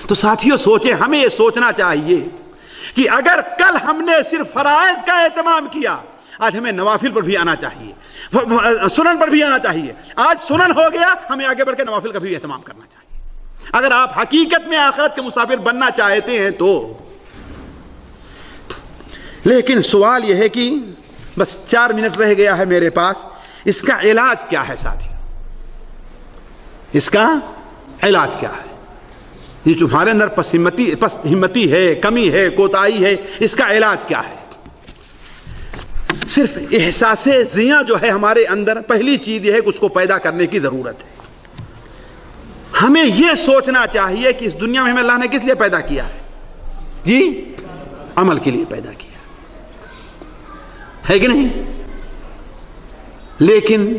تو ساتھیوں سوچیں، ہمیں یہ سوچنا چاہیے کہ اگر کل ہم نے صرف فرائض کا اہتمام کیا، آج ہمیں نوافل پر بھی آنا چاہیے، سنن پر بھی آنا چاہیے۔ آج سنن ہو گیا، ہمیں آگے بڑھ کے نوافل کا بھی اہتمام کرنا چاہیے۔ اگر آپ حقیقت میں آخرت کے مسافر بننا چاہتے ہیں تو۔ لیکن سوال یہ ہے کہ بس 4 منٹ رہ گیا ہے میرے پاس، اس کا علاج کیا ہے ساتھیوں؟ اس کا علاج کیا ہے؟ یہ تمہارے اندر پس ہمتی ہے، کمی ہے، کوتاہی ہے، اس کا علاج کیا ہے؟ صرف احساس زیاں جو ہے ہمارے اندر، پہلی چیز یہ ہے کہ اس کو پیدا کرنے کی ضرورت ہے۔ ہمیں یہ سوچنا چاہیے کہ اس دنیا میں ہمیں اللہ نے کس لیے پیدا کیا ہے؟ جی، عمل کے لیے پیدا کیا ہے کہ نہیں؟ لیکن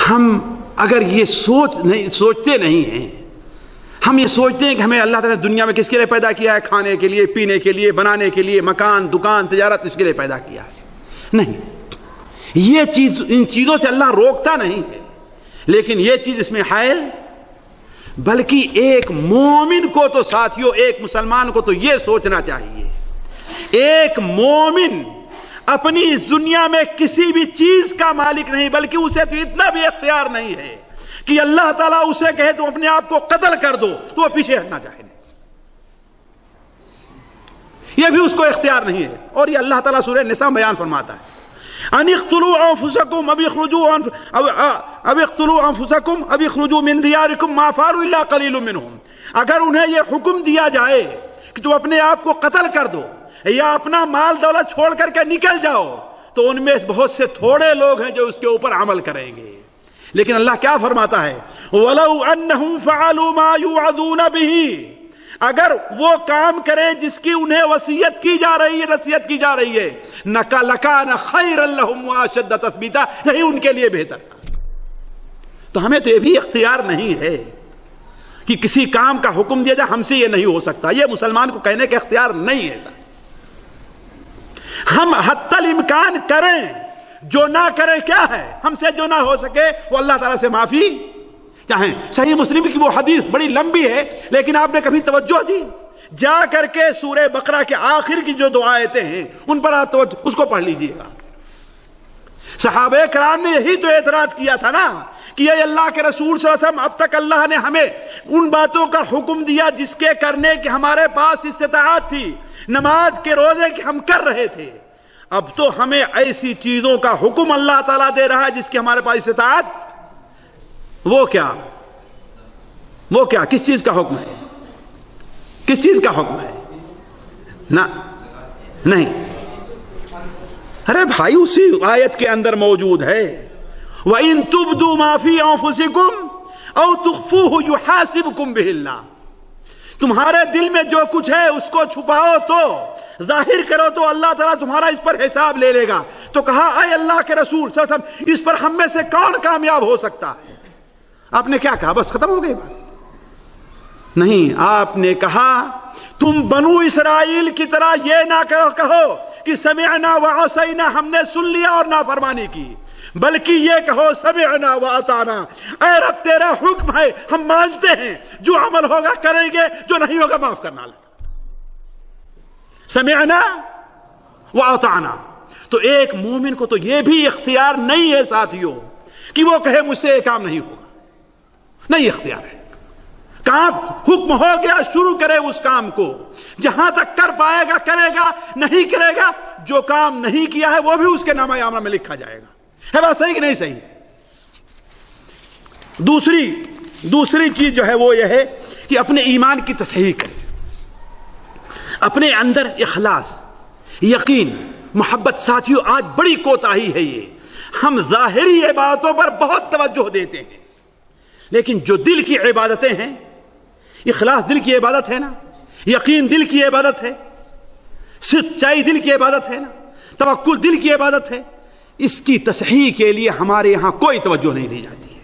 ہم اگر یہ سوچتے نہیں ہیں، ہم یہ سوچتے ہیں کہ ہمیں اللہ تعالیٰ نے دنیا میں کس کے لیے پیدا کیا ہے؟ کھانے کے لیے، پینے کے لیے، بنانے کے لیے، مکان، دکان، تجارت، اس کے لیے پیدا کیا ہے۔ نہیں، یہ چیز، ان چیزوں سے اللہ روکتا نہیں ہے، لیکن یہ چیز اس میں حائل، بلکہ ایک مومن کو تو ساتھیوں، ایک مسلمان کو تو یہ سوچنا چاہیے، ایک مومن اپنی اس دنیا میں کسی بھی چیز کا مالک نہیں، بلکہ اسے تو اتنا بھی اختیار نہیں ہے کہ اللہ تعالیٰ اسے کہے تم اپنے آپ کو قتل کر دو تو وہ پیچھے ہٹنا چاہے نہیں، یہ بھی اس کو اختیار نہیں ہے۔ اور یہ اللہ تعالیٰ سورہ نساء بیان فرماتا ہے، ان اقتلوا انفسکم اب اقتلوا انفسکم اب اخرجوا من دیارکم ما فعلوا الا قلیل منهم۔ اگر انہیں یہ حکم دیا جائے کہ تم اپنے آپ کو قتل کر دو یا اپنا مال دولت چھوڑ کر کے نکل جاؤ، تو ان میں بہت سے تھوڑے لوگ ہیں جو اس کے اوپر عمل کریں گے۔ لیکن اللہ کیا فرماتا ہے؟ وَلَوْ أَنَّهُمْ فَعَلُوا مَا يُوعَظُونَ بِهِ، اگر وہ کام کریں جس کی انہیں وصیت کی جا رہی ہے، نصیحت کی جا رہی ہے، لَكَانَ خَيْرًا لَهُمْ وَأَشَدَّ تَثْبِيتًا، یہی ان کے لیے بہتر تھا۔ تو ہمیں تو یہ بھی اختیار نہیں ہے کہ کسی کام کا حکم دیا جائے، ہم سے یہ نہیں ہو سکتا، یہ مسلمان کو کہنے کا اختیار نہیں ہے۔ ہم حتی الامکان کریں، جو نہ کرے کیا ہے؟ ہم سے جو نہ ہو سکے وہ اللہ تعالیٰ سے معافی چاہیں۔ صحیح مسلم کی وہ حدیث بڑی لمبی ہے، لیکن آپ نے کبھی توجہ دی؟ جا کر کے سورہ بقرہ کے آخر کی جو 2 آیتیں ہیں ان پر آپ توجہ، اس کو پڑھ لیجئے گا۔ صحابہ کرام نے یہی تو اعتراض کیا تھا نا کہ یہ اللہ کے رسول صلی اللہ علیہ وسلم، اب تک اللہ نے ہمیں ان باتوں کا حکم دیا جس کے کرنے کی ہمارے پاس استطاعت تھی، نماز کے روزے کی ہم کر رہے تھے، اب تو ہمیں ایسی چیزوں کا حکم اللہ تعالیٰ دے رہا ہے جس کی ہمارے پاس استطاعت، وہ کیا کس چیز کا حکم ہے؟ کس چیز کا حکم ہے؟ نہیں، ارے بھائی اسی آیت کے اندر موجود ہے، وَإِن تُبْدُوا مَا فِي أَنفُسِكُمْ أَوْ تُخْفُوهُ يُحَاسِبْكُمْ بِهِ اللَّهُ، تمہارے دل میں جو کچھ ہے اس کو چھپاؤ تو، ظاہر کرو تو اللہ تعالیٰ تمہارا اس پر حساب لے لے گا۔ تو کہا اے اللہ کے رسول صلی اللہ علیہ وسلم، اس پر ہم میں سے کون کامیاب ہو سکتا ہے؟ آپ نے کیا کہا؟ بس ختم ہو گئی بات؟ نہیں، آپ نے کہا تم بنو اسرائیل کی طرح یہ نہ کہو کہ سمعنا وعصینا، ہم نے سن لیا اور نافرمانی کی، بلکہ یہ کہو سمعنا واطعنا، اے رب تیرا حکم ہے، ہم مانتے ہیں، جو عمل ہوگا کریں گے، جو نہیں ہوگا معاف کرنا لگا۔ سمعنا واطعنا۔ تو ایک مومن کو تو یہ بھی اختیار نہیں ہے ساتھیوں کہ وہ کہے مجھ سے یہ کام نہیں ہوگا، نہیں اختیار ہے۔ کام حکم ہو گیا، شروع کرے اس کام کو، جہاں تک کر پائے گا کرے گا، نہیں کرے گا، جو کام نہیں کیا ہے وہ بھی اس کے نامہ اعمال میں لکھا جائے گا۔ ہے بات صحیح کہ نہیں صحیح ہے؟ دوسری چیز جو ہے وہ یہ ہے کہ اپنے ایمان کی تصحیح کرے، اپنے اندر اخلاص، یقین، محبت۔ ساتھیوں آج بڑی کوتاہی ہے یہ، ہم ظاہری عبادتوں پر بہت توجہ دیتے ہیں، لیکن جو دل کی عبادتیں ہیں، اخلاص دل کی عبادت ہے نا، یقین دل کی عبادت ہے، سچائی دل کی عبادت ہے نا، توکل دل کی عبادت ہے، اس کی تصحیح کے لیے ہمارے یہاں کوئی توجہ نہیں دی جاتی ہے۔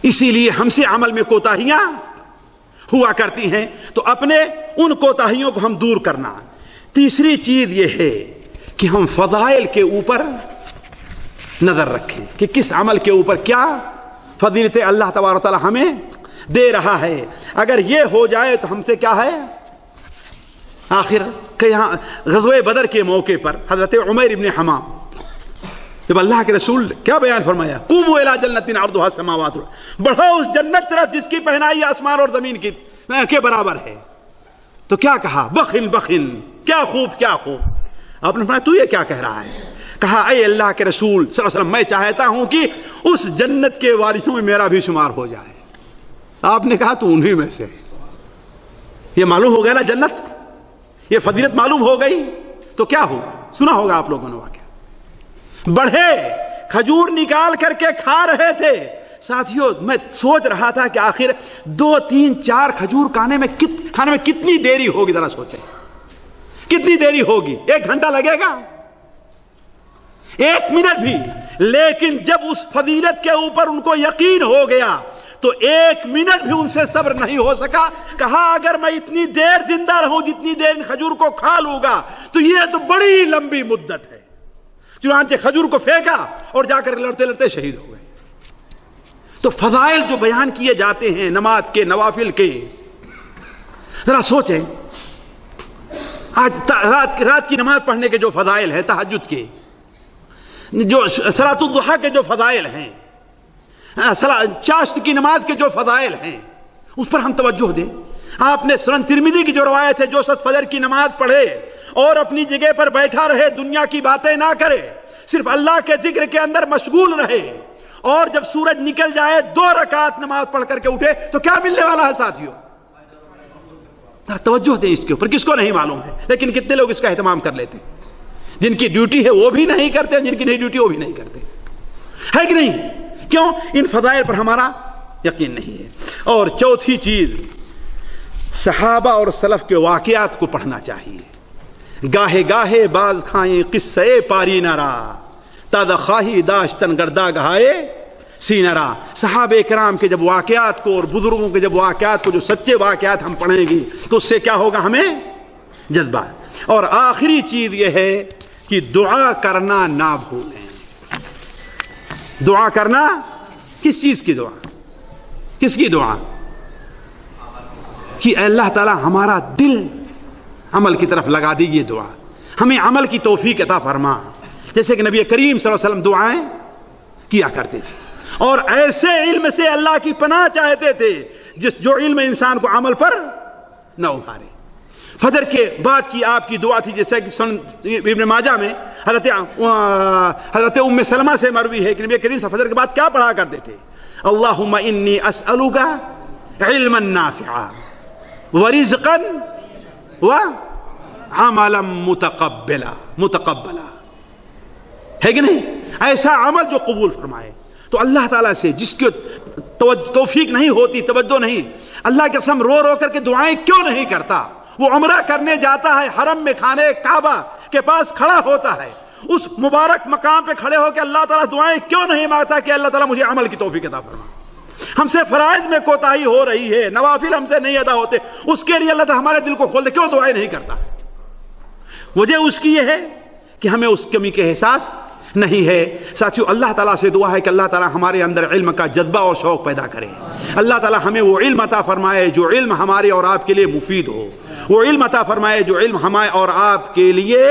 اسی لیے ہم سے عمل میں کوتاہیاں ہوا کرتی ہیں، تو اپنے ان کوتاہیوں کو ہم دور کرنا۔ تیسری چیز یہ ہے کہ ہم فضائل کے اوپر نظر رکھیں کہ کس عمل کے اوپر کیا فضیلتیں اللہ تبارک و تعالی ہمیں دے رہا ہے. اگر یہ ہو جائے تو ہم سے کیا ہے. آخر کہ یہاں غزوہ بدر کے موقع پر حضرت عمیر ابن حمام جب اللہ کے رسول کیا بیان فرمایا, قوموا الی جنۃ عرضھا السماوات, بڑھو اس جنت طرف جس کی پہنائی آسمان اور زمین کے برابر ہے. تو کیا کہا, بخل بخل, کیا خوب کیا خوب. آپ نے فرمایا تو یہ کیا کہہ رہا ہے. کہا اے اللہ کے رسول صلی اللہ علیہ وسلم, میں چاہتا ہوں کہ اس جنت کے وارثوں میں میرا بھی شمار ہو جائے. آپ نے کہا تو انہی میں سے. یہ معلوم ہو گیا نا جنت, یہ فضیلت معلوم ہو گئی. تو کیا ہوگا, سنا ہوگا آپ لوگوں نے واقعہ. بڑھے کھجور نکال کر کے کھا رہے تھے. ساتھیوں میں سوچ رہا تھا کہ آخر 2 3 4 کھجور کھانے میں کتنی دیری ہوگی. ذرا سوچیں کتنی دیری ہوگی. 1 گھنٹہ لگے گا, 1 منٹ بھی. لیکن جب اس فضیلت کے اوپر ان کو یقین ہو گیا تو 1 منٹ بھی ان سے صبر نہیں ہو سکا. کہا اگر میں اتنی دیر زندہ رہوں جتنی دیر ان کھجور کو کھا لوں گا تو یہ تو بڑی لمبی مدت ہے. چنانچہ کھجور کو پھینکا اور جا کر لڑتے لڑتے شہید ہو گئے. تو فضائل جو بیان کیے جاتے ہیں نماز کے, نوافل کے, ذرا سوچیں. آج رات کی نماز پڑھنے کے جو فضائل ہیں, تہجد کے, جو صلاۃ الضحیٰ کے جو فضائل ہیں, چاشت کی نماز کے جو فضائل ہیں, اس پر ہم توجہ دیں. آپ نے سنن ترمذی کی جو روایت ہے, جو شخص فجر کی نماز پڑھے اور اپنی جگہ پر بیٹھا رہے, دنیا کی باتیں نہ کرے, صرف اللہ کے ذکر کے اندر مشغول رہے, اور جب سورج نکل جائے 2 رکعت نماز پڑھ کر کے اٹھے تو کیا ملنے والا ہے ساتھیوں. توجہ دیں اس کے اوپر. کس کو نہیں معلوم ہے, لیکن کتنے لوگ اس کا اہتمام کر لیتے. جن کی ڈیوٹی ہے وہ بھی نہیں کرتے, جن کی نہیں ڈیوٹی وہ بھی نہیں کرتے, ہے کہ نہیں. کیوں؟ ان فضائل پر ہمارا یقین نہیں ہے. اور چوتھی چیز, صحابہ اور سلف کے واقعات کو پڑھنا چاہیے. گاہے گاہے باز کھائیں قصے پاری نرا, تازہ خواہی داشتن گردہ گہائے سینہ را. صحابہ کرام کے جب واقعات کو اور بزرگوں کے جب واقعات کو, جو سچے واقعات ہم پڑھیں گے تو اس سے کیا ہوگا, ہمیں جذبہ. اور آخری چیز یہ ہے کہ دعا کرنا نہ بھولیں. دعا کرنا, کس چیز کی دعا, کس کی دعا, کہ اللہ تعالی ہمارا دل عمل کی طرف لگا دیجیے. دعا ہمیں عمل کی توفیق عطا فرما. جیسے کہ نبی کریم صلی اللہ علیہ وسلم دعائیں کیا کرتے تھے, اور ایسے علم سے اللہ کی پناہ چاہتے تھے جو علم انسان کو عمل پر نہ ابھارے. فجر کے بعد کی آپ کی دعا تھی, جیسے کہ سنن ابن ماجہ میں حضرت ام سلمہ سے مروی ہے کہ نبی کریم صلی اللہ علیہ وسلم فجر کے بعد کیا پڑھا کرتے تھے, اللہم انی اسألک علما نافعا ورزقا وعملا متقبلا. ہے کہ نہیں, ایسا عمل جو قبول فرمائے. تو اللہ تعالیٰ سے جس کی توفیق نہیں ہوتی, توجہ نہیں, اللہ کے قسم رو رو کر کے دعائیں کیوں نہیں کرتا. وہ عمرہ کرنے جاتا ہے, حرم میں خانے کعبہ کے پاس کھڑا ہوتا ہے, اس مبارک مقام پہ کھڑے ہو کے اللہ تعالیٰ دعائیں کیوں نہیں مانگتا کہ اللہ تعالیٰ مجھے عمل کی توفیق عطا فرما. ہم سے فرائض میں کوتاہی ہو رہی ہے, نوافل ہم سے نہیں ادا ہوتے, اس کے لیے اللہ تعالیٰ ہمارے دل کو کھول دے, کیوں دعائیں نہیں کرتا. وجہ اس کی یہ ہے کہ ہمیں اس کمی کے احساس نہیں ہے. ساتھیو, اللہ تعالیٰ سے دعا ہے کہ اللہ تعالیٰ ہمارے اندر علم کا جذبہ اور شوق پیدا کرے. اللہ تعالیٰ ہمیں وہ علم عطا فرمائے جو علم ہمارے اور آپ کے لیے مفید ہو. وہ علم عطا فرمائے جو علم ہمیں اور آپ کے لیے,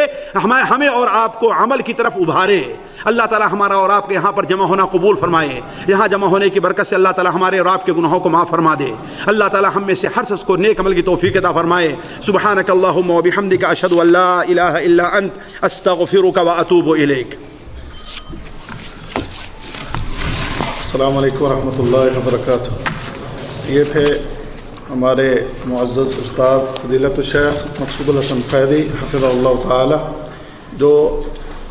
ہمیں اور آپ کو عمل کی طرف ابھارے. اللہ تعالیٰ ہمارا اور آپ کے یہاں پر جمع ہونا قبول فرمائے. یہاں جمع ہونے کی برکت سے اللہ تعالیٰ ہمارے اور آپ کے گناہوں کو معاف فرما دے. اللہ تعالیٰ ہم میں سے ہر شخص کو نیک عمل کی توفیق عطا فرمائے. سبحانک اللہم و بحمدک, اشہد ان لا الہ الا انت, استغفرک و اتوب الیک. السلام علیکم ورحمۃ اللہ وبرکاتہ. یہ تھے ہمارے معزز استاد فضیلت الشیخ مقصود الحسن فیضی حفظہ اللہ تعالی, جو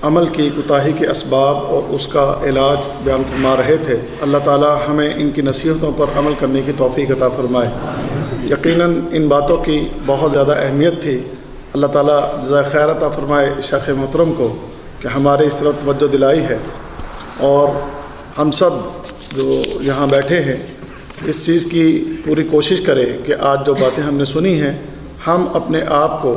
عمل کی کوتاہی کے اسباب اور اس کا علاج بیان فرما رہے تھے. اللہ تعالی ہمیں ان کی نصیحتوں پر عمل کرنے کی توفیق عطا فرمائے. یقیناً ان باتوں کی بہت زیادہ اہمیت تھی. اللہ تعالی جزائے خیر عطا فرمائے شیخ محترم کو کہ ہمارے اس طرف توجہ دلائی ہے, اور ہم سب جو یہاں بیٹھے ہیں اس چیز کی پوری کوشش کریں کہ آج جو باتیں ہم نے سنی ہیں, ہم اپنے آپ کو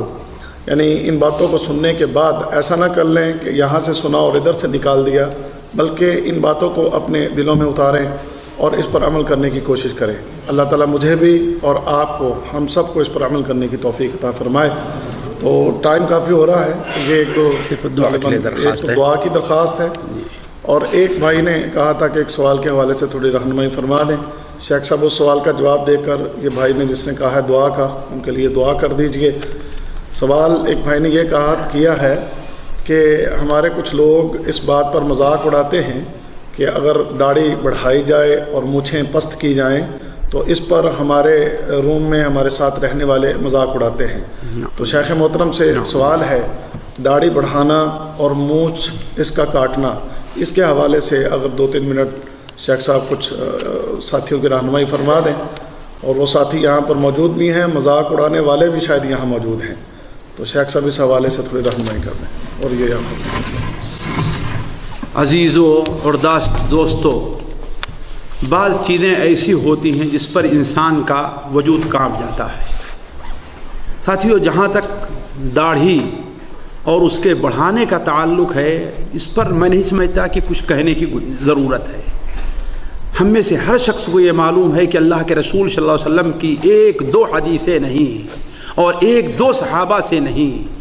یعنی ان باتوں کو سننے کے بعد ایسا نہ کر لیں کہ یہاں سے سنا اور ادھر سے نکال دیا, بلکہ ان باتوں کو اپنے دلوں میں اتاریں اور اس پر عمل کرنے کی کوشش کریں. اللہ تعالیٰ مجھے بھی اور آپ کو، ہم سب کو اس پر عمل کرنے کی توفیق عطا فرمائے. تو ٹائم کافی ہو رہا ہے. یہ ایک تو دعا کی درخواست ہے، اور ایک بھائی نے کہا تھا کہ ایک سوال کے حوالے سے تھوڑی رہنمائی فرما دیں. شیخ صاحب اس سوال کا جواب دے کر یہ بھائی نے جس نے کہا ہے دعا کا، ان کے لیے دعا کر دیجئے. سوال ایک بھائی نے یہ کیا ہے کہ ہمارے کچھ لوگ اس بات پر مذاق اڑاتے ہیں کہ اگر داڑھی بڑھائی جائے اور مونچھیں پست کی جائیں تو اس پر ہمارے روم میں ہمارے ساتھ رہنے والے مذاق اڑاتے ہیں. تو شیخ محترم سے سوال ہے، داڑھی بڑھانا اور مونچھ اس کا کاٹنا، اس کے حوالے سے اگر 2-3 منٹ شیخ صاحب کچھ ساتھیوں کی رہنمائی فرما دیں. اور وہ ساتھی یہاں پر موجود بھی ہیں، مذاق اڑانے والے بھی شاید یہاں موجود ہیں. تو شیخ صاحب اس حوالے سے تھوڑی رہنمائی کر دیں. اور یہ عزیزوں اور دوستوں، بعض چیزیں ایسی ہوتی ہیں جس پر انسان کا وجود کانپ جاتا ہے. ساتھیوں، جہاں تک داڑھی اور اس کے بڑھانے کا تعلق ہے، اس پر میں نہیں سمجھتا کہ کچھ کہنے کی ضرورت ہے. ہم میں سے ہر شخص کو یہ معلوم ہے کہ اللہ کے رسول صلی اللہ علیہ وسلم کی 1-2 حدیثیں نہیں اور 1-2 صحابہ سے نہیں،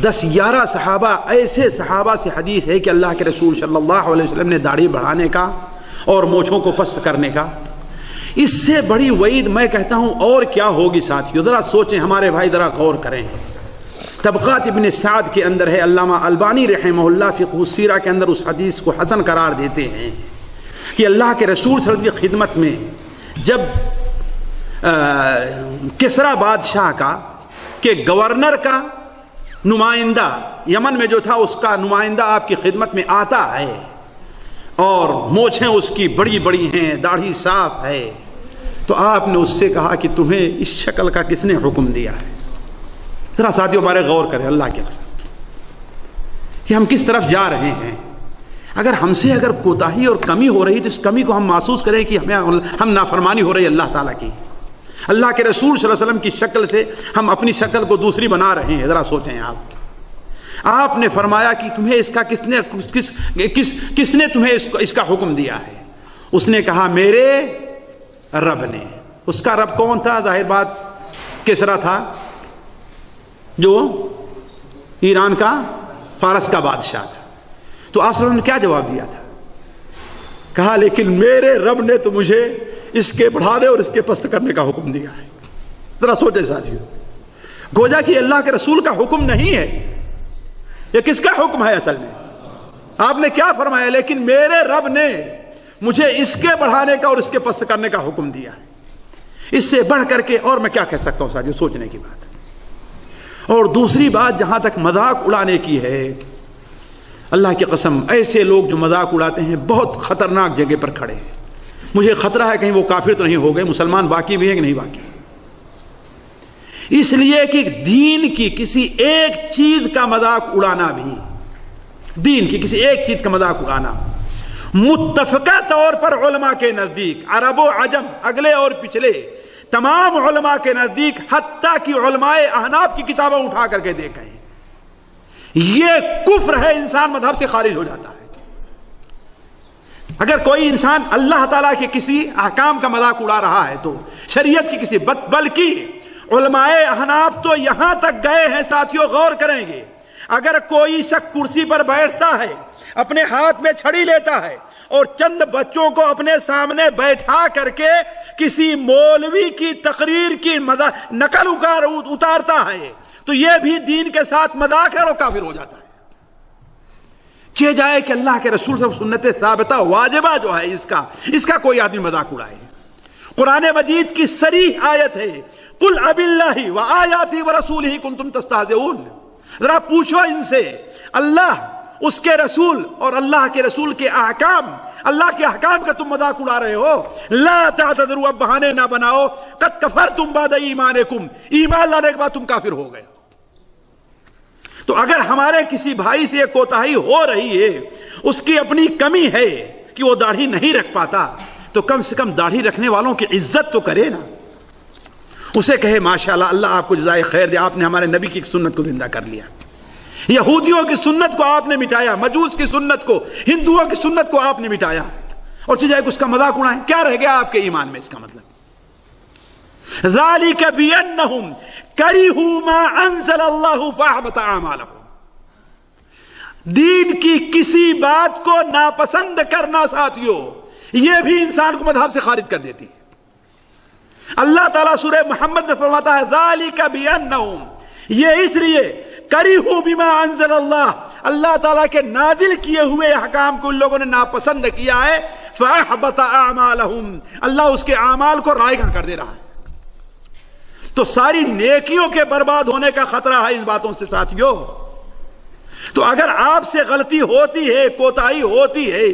10-11 صحابہ، ایسے صحابہ سے حدیث ہے کہ اللہ کے رسول صلی اللہ علیہ وسلم نے داڑھی بڑھانے کا اور مونچھوں کو پست کرنے کا. اس سے بڑی وعید میں کہتا ہوں اور کیا ہوگی. ساتھیوں ذرا سوچیں، ہمارے بھائی ذرا غور کریں. طبقات ابن سعد کے اندر ہے، علامہ البانی رحمہ اللہ فقہ السیرہ کے اندر اس حدیث کو حسن قرار دیتے ہیں کہ اللہ کے رسول صلی اللہ علیہ وسلم کی خدمت میں جب کسرا بادشاہ کا کہ گورنر کا نمائندہ یمن میں جو تھا، اس کا نمائندہ آپ کی خدمت میں آتا ہے اور مونچھیں اس کی بڑی بڑی ہیں، داڑھی صاف ہے، تو آپ نے اس سے کہا کہ تمہیں اس شکل کا کس نے حکم دیا ہے. ذرا ساتھیوں بارے غور کریں اللہ کے قسم کہ ہم کس طرف جا رہے ہیں. اگر ہم سے کوتاہی اور کمی ہو رہی تو اس کمی کو ہم محسوس کریں کہ ہم نافرمانی ہو رہی ہے اللہ تعالیٰ کی. اللہ کے رسول صلی اللہ علیہ وسلم کی شکل سے ہم اپنی شکل کو دوسری بنا رہے ہیں. ذرا سوچیں. آپ نے فرمایا کہ تمہیں اس کا کس نے تمہیں اس کا حکم دیا ہے؟ اس نے کہا میرے رب نے. اس کا رب کون تھا؟ ظاہر بات کسرا تھا، جو ایران کا، فارس کا بادشاہ تھا. تو آپ صلی اللہ علیہ وسلم نے کیا جواب دیا تھا؟ کہا لیکن میرے رب نے تو مجھے اس کے بڑھانے اور اس کے پست کرنے کا حکم دیا ہے. ذرا سوچیں ساتھیوں، گویا کہ اللہ کے رسول کا حکم نہیں ہے، یہ کس کا حکم ہے اصل میں؟ آپ نے کیا فرمایا؟ لیکن میرے رب نے مجھے اس کے بڑھانے کا اور اس کے پست کرنے کا حکم دیا ہے. اس سے بڑھ کر کے اور میں کیا کہہ سکتا ہوں ساتھیوں؟ سوچنے کی بات. اور دوسری بات جہاں تک مذاق اڑانے کی ہے، اللہ کی قسم ایسے لوگ جو مذاق اڑاتے ہیں بہت خطرناک جگہ پر کھڑے ہیں. مجھے خطرہ ہے کہیں وہ کافر تو نہیں ہو گئے، مسلمان باقی بھی ہیں کہ نہیں باقی. اس لیے کہ دین کی کسی ایک چیز کا مذاق اڑانا بھی، دین کی کسی ایک چیز کا مذاق اڑانا متفقہ طور پر علماء کے نزدیک، عرب و عجم، اگلے اور پچھلے تمام علماء کے نزدیک، حتیٰ کہ علماء احناف کی کتابیں اٹھا کر کے دیکھیں، یہ کفر ہے، انسان مذہب سے خارج ہو جاتا ہے. اگر کوئی انسان اللہ تعالیٰ کے کسی احکام کا مذاق اڑا رہا ہے تو شریعت کی کسی بلکہ علماء احناف تو یہاں تک گئے ہیں ساتھیوں، غور کریں گے، اگر کوئی شخص کرسی پر بیٹھتا ہے، اپنے ہاتھ میں چھڑی لیتا ہے اور چند بچوں کو اپنے سامنے بیٹھا کر کے کسی مولوی کی تقریر کی نقل اتارتا ہے تو یہ بھی دین کے ساتھ مذاق ہے اور کافر ہو جاتا ہے. چاہے جائے کہ اللہ کے رسول صلی اللہ علیہ وسلم سنت ثابتہ واجبہ جو ہے اس کا کوئی آدمی مذاق اڑائے. قرآن مجید کی صریح آیت ہے، قل اب اللہ وآیاتہ ورسولہ کنتم تستہزئون. ذرا پوچھو ان سے، اللہ، اس کے رسول اور اللہ کے رسول کے احکام، اللہ کے احکام کا تم مذاق اڑا رہے ہو. لا تعتذروا، اب بہانے نہ بناؤ، قد کفرتم بعد ایمانکم، ایمان لانے کے بعد تم کافر ہو گئے. تو اگر ہمارے کسی بھائی سے یہ کوتاہی ہو رہی ہے، اس کی اپنی کمی ہے کہ وہ داڑھی نہیں رکھ پاتا، تو کم سے کم داڑھی رکھنے والوں کی عزت تو کرے نا. اسے کہے ماشاءاللہ، اللہ آپ کو جزائے خیر دے، آپ نے ہمارے نبی کی سنت کو زندہ کر لیا. یہودیوں کی سنت کو آپ نے مٹایا، مجوس کی سنت کو، ہندوؤں کی سنت کو آپ نے مٹایا. اور چیزیں اس کا مذاق اڑائیں. کیا رہ گیا آپ کے ایمان میں؟ اس کا مطلب ذالک بانہم کرہوا ما انزل اللہ فاحبط اعمالہم. دین کی کسی بات کو ناپسند کرنا ساتھیوں، یہ بھی انسان کو مذہب سے خارج کر دیتی ہے. اللہ تعالیٰ سورہ محمد میں فرماتا ہے ذالک بانہم، یہ اس لیے کرہوا بما انزل اللہ، اللہ تعالیٰ کے نازل کیے ہوئے احکام کو ان لوگوں نے ناپسند کیا ہے. فاحبط اعمالہم، اللہ اس کے اعمال کو رائگاں کر دے رہا ہے. تو ساری نیکیوں کے برباد ہونے کا خطرہ ہے ان باتوں سے ساتھیوں. تو اگر آپ سے غلطی ہوتی ہے، کوتاہی ہوتی ہے،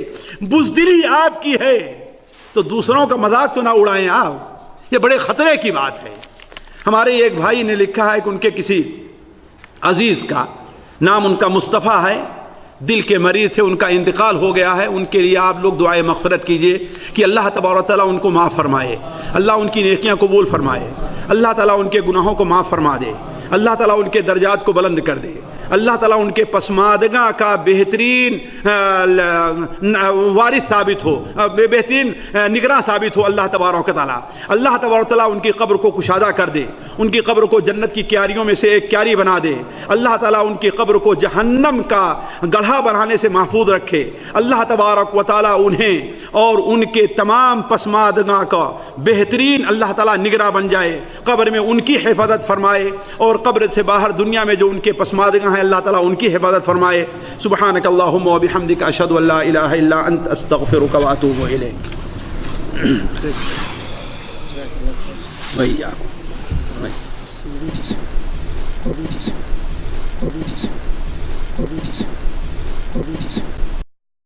بزدلی آپ کی ہے، تو دوسروں کا مذاق تو نہ اڑائیں آپ. یہ بڑے خطرے کی بات ہے. ہمارے ایک بھائی نے لکھا ہے کہ ان کے کسی عزیز کا نام ان کا مصطفیٰ ہے، دل کے مریض تھے، ان کا انتقال ہو گیا ہے. ان کے لیے آپ لوگ دعائے مغفرت کیجئے کہ اللہ تبارک و تعالیٰ ان کو معاف فرمائے، اللہ ان کی نیکیاں قبول فرمائے، اللہ تعالیٰ ان کے گناہوں کو معاف فرما دے، اللہ تعالیٰ ان کے درجات کو بلند کر دے، اللہ تعالیٰ ان کے پسماندگاں کا بہترین وارث ثابت ہو، بہترین نگراں ثابت ہو. اللہ تبارک و تعالیٰ، اللہ تبارک و تعالیٰ ان کی قبر کو کشادہ کر دے، ان کی قبر کو جنت کی کیاریوں میں سے ایک کیاری بنا دے. اللہ تعالیٰ ان کی قبر کو جہنم کا گڑھا بنانے سے محفوظ رکھے. اللہ تبارک و تعالیٰ انہیں اور ان کے تمام پسماندگاں کا بہترین اللہ تعالیٰ نگراں بن جائے، قبر میں ان کی حفاظت فرمائے، اور قبر سے باہر دنیا میں جو ان کے پسماندگاں اللہ تعالیٰ ان کی حفاظت فرمائے. سبحانک اللہم و بحمدک اشہد ان لا الہ الا انت استغفرک و اتوب الیک. وإياکم.